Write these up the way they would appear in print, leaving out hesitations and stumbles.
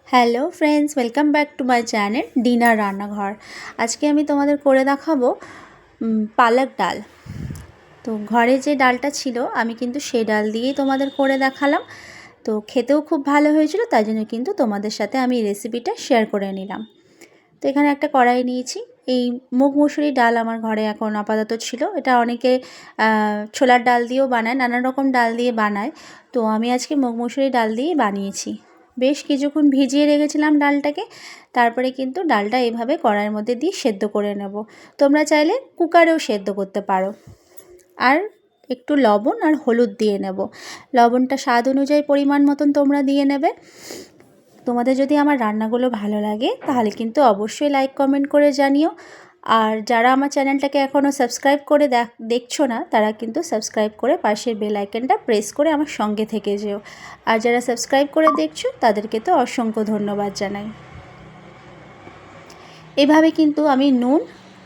Hello friends, welcome back to my channel dinner রান্নাঘর। আজকে আমি তোমাদের করে দেখাবো পালক ডাল। তো ঘরে যে ডালটা ছিল আমি কিন্তু সেই ডাল দিয়েই তোমাদের করে দেখালাম। তো খেতেও খুব ভালো হয়েছিল, তাই জন্য কিন্তু তোমাদের সাথে আমি এই রেসিপিটা শেয়ার করে নিলাম। তো এখানে একটা কড়াই নিয়েছি। এই মুগ মুসুরি ডাল আমার ঘরে এখন আপাতত ছিল। এটা অনেকে ছোলার ডাল দিয়েও বানায়, নানা রকম ডাল দিয়ে বানায়। তো আমি আজকে মুগ মুসুরি ডাল দিয়েই বানিয়েছি। বেশ কিছুক্ষণ ভিজিয়ে রেখেছিলাম ডালটাকে। তারপরে কিন্তু ডালটা এভাবে কড়াইয়ের মধ্যে দিয়ে সেদ্ধ করে নেব। তোমরা চাইলে কুকারেও সেদ্ধ করতে পারো। আর একটু লবণ আর হলুদ দিয়ে নেব। লবণটা স্বাদ অনুযায়ী পরিমাণ মতন তোমরা দিয়ে নেবে। তোমাদের যদি আমার রান্নাগুলো ভালো লাগে তাহলে কিন্তু অবশ্যই লাইক কমেন্ট করে জানিও। আর যারা আমার চ্যানেলটাকে এখনও সাবস্ক্রাইব করে দেখছো না, তারা কিন্তু সাবস্ক্রাইব করে পাশের বেল আইকনটা প্রেস করে আমার সঙ্গে থেকে যেও। আর যারা সাবস্ক্রাইব করে দেখছো তাদেরকে তো অসংখ্য ধন্যবাদ জানাই। এভাবে কিন্তু আমি নুন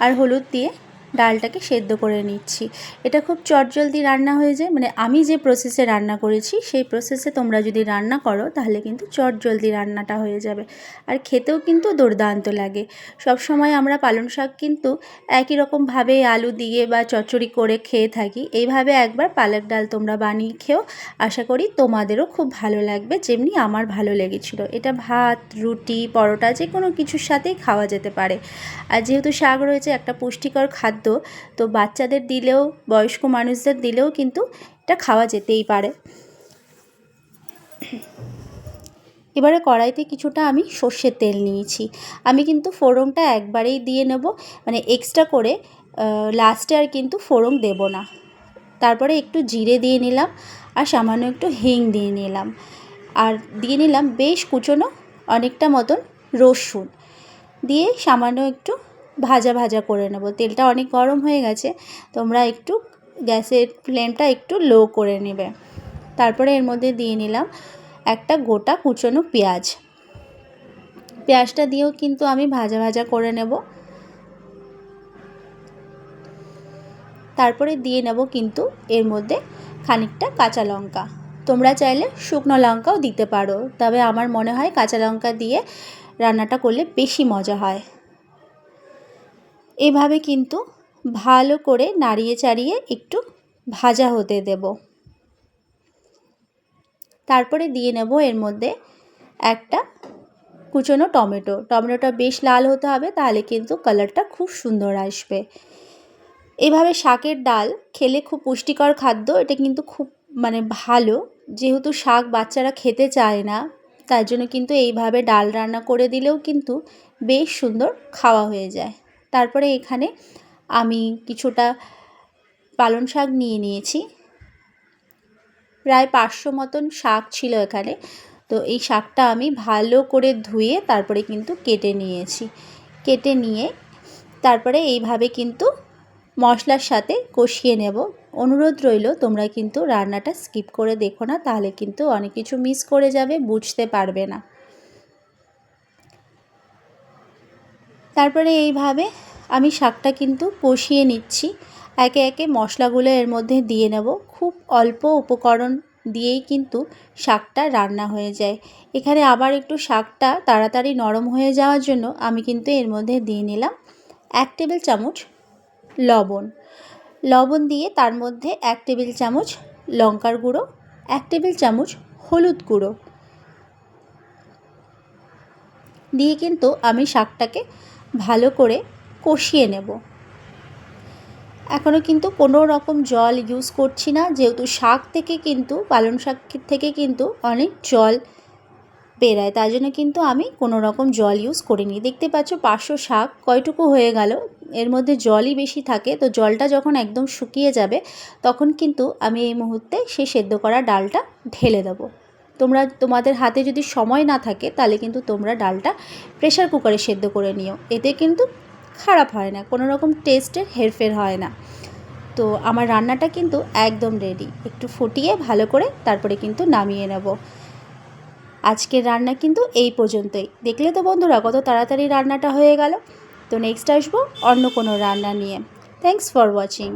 আর হলুদ দিয়ে ডালটাকে সেদ্ধ করে নিচ্ছি। এটা খুব চটজলদি রান্না হয়ে যায়, মানে আমি যে প্রসেসে রান্না করেছি সেই প্রসেসে তোমরা যদি রান্না করো তাহলে কিন্তু চটজলদি রান্নাটা হয়ে যাবে। আর খেতেও কিন্তু দুর্দান্ত লাগে। সব সময় আমরা পালং শাক কিন্তু একই রকমভাবে আলু দিয়ে বা চচ্চড়ি করে খেয়ে থাকি। এইভাবে একবার পালক ডাল তোমরা বানিয়ে খেও, আশা করি তোমাদেরও খুব ভালো লাগবে, যেমনি আমার ভালো লেগেছিল। এটা ভাত, রুটি, পরোটা যে কোনো কিছুর সাথেই খাওয়া যেতে পারে। আর যেহেতু শাক রয়েছে একটা পুষ্টিকর খাদ্য, তো বাচ্চাদের দিলেও বয়স্ক মানুষদের দিলেও কিন্তু এটা খাওয়া যেতেই পারে। এবারে কড়াইতে কিছুটা আমি সর্ষের তেল নিয়েছি। আমি কিন্তু ফোড়নটা একবারেই দিয়ে নেব, মানে এক্সট্রা করে লাস্টে আর কিন্তু ফোড়ন দেব না। তারপরে একটু জিরে দিয়ে নিলাম আর সামান্য একটু হিং দিয়ে নিলাম। আর দিয়ে নিলাম বেশ কুচনো অনেকটা মতন রসুন দিয়ে সামান্য একটু ভাজা ভাজা করে নেব। তেলটা অনেক গরম হয়ে গেছে, তোমরা একটু গ্যাসের ফ্লেমটা একটু লো করে নেবে। তারপরে এর মধ্যে দিয়ে নিলাম একটা গোটা কুচনো পেঁয়াজ। পেঁয়াজটা দিয়েও কিন্তু আমি ভাজা ভাজা করে নেব। তারপরে দিয়ে নেব কিন্তু এর মধ্যে খানিকটা কাঁচা লঙ্কা। তোমরা চাইলে শুকনো লঙ্কাও দিতে পারো, তবে আমার মনে হয় কাঁচা লঙ্কা দিয়ে রান্নাটা করলে বেশি মজা হয়। এভাবে কিন্তু ভালো করে নাড়িয়ে চাড়িয়ে একটু ভাজা হতে দেব। তারপরে দিয়ে নেব এর মধ্যে একটা কুচনো টমেটোটা বেশ লাল হতে হবে, তাহলে কিন্তু কালারটা খুব সুন্দর আসবে। এভাবে শাকের ডাল খেলে খুব পুষ্টিকর খাদ্য। এটা কিন্তু খুব ভালো, যেহেতু শাক বাচ্চারা খেতে চায় না, তার জন্য কিন্তু এইভাবে ডাল রান্না করে দিলেও কিন্তু বেশ সুন্দর খাওয়া হয়ে যায়। তারপরে এখানে আমি কিছুটা পালং শাক নিয়ে নিয়েছি। প্রায় 500 মতন শাক ছিল এখানে। তো এই শাকটা আমি ভালো করে ধুয়ে তারপরে কিন্তু কেটে নিয়েছি। কেটে নিয়ে তারপরে এইভাবে কিন্তু মশলার সাথে কষিয়ে নেব। অনুরোধ রইল তোমরা কিন্তু রান্নাটা স্কিপ করে দেখো না, তাহলে কিন্তু অনেক কিছু মিস করে যাবে, বুঝতে পারবে না। তারপরে এইভাবে আমি শাকটা কিন্তু কষিয়ে নিচ্ছি। একে একে মশলাগুলো এর মধ্যে দিয়ে নেব। খুব অল্প উপকরণ দিয়েই কিন্তু শাকটা রান্না হয়ে যায়। এখানে আবার একটু শাকটা তাড়াতাড়ি নরম হয়ে যাওয়ার জন্য আমি কিন্তু এর মধ্যে দিয়ে নিলাম 1 টেবিল চামচ লবণ দিয়ে তার মধ্যে 1 টেবিল চামচ লঙ্কার গুঁড়ো, 1 টেবিল চামচ হলুদ গুঁড়ো দিয়ে কিন্তু আমি শাকটাকে ভালো করে কষিয়ে নেব। এখনও কিন্তু কোনো রকম জল ইউজ করছি না, যেহেতু শাক থেকে কিন্তু পালং শাক থেকে কিন্তু অনেক জল বেরায়, তাই জন্য কিন্তু আমি কোনো রকম জল ইউজ করিনি। দেখতে পাচ্ছ 500 শাক কয়টুকু হয়ে গেল, এর মধ্যে জলই বেশি থাকে। তো জলটা যখন একদম শুকিয়ে যাবে তখন কিন্তু আমি এই মুহূর্তে সেই সেদ্ধ করা ডালটা ঢেলে দেবো। তোমাদের হাতে যদি সময় না থাকে তাহলে কিন্তু তোমরা ডালটা প্রেশার কুকারে সেদ্ধ করে নিও, এতে কিন্তু খারাপ হয় না, কোনো রকম টেস্টের হেরফের হয় না। তো আমার রান্নাটা কিন্তু একদম রেডি। একটু ফুটিয়ে ভালো করে তারপরে কিন্তু নামিয়ে নেব। আজকের রান্না কিন্তু এই পর্যন্তই। দেখলে তো বন্ধুরা কত তাড়াতাড়ি রান্নাটা হয়ে গেল। তো নেক্সট আসবো অন্য কোনো রান্না নিয়ে। Thanks for watching.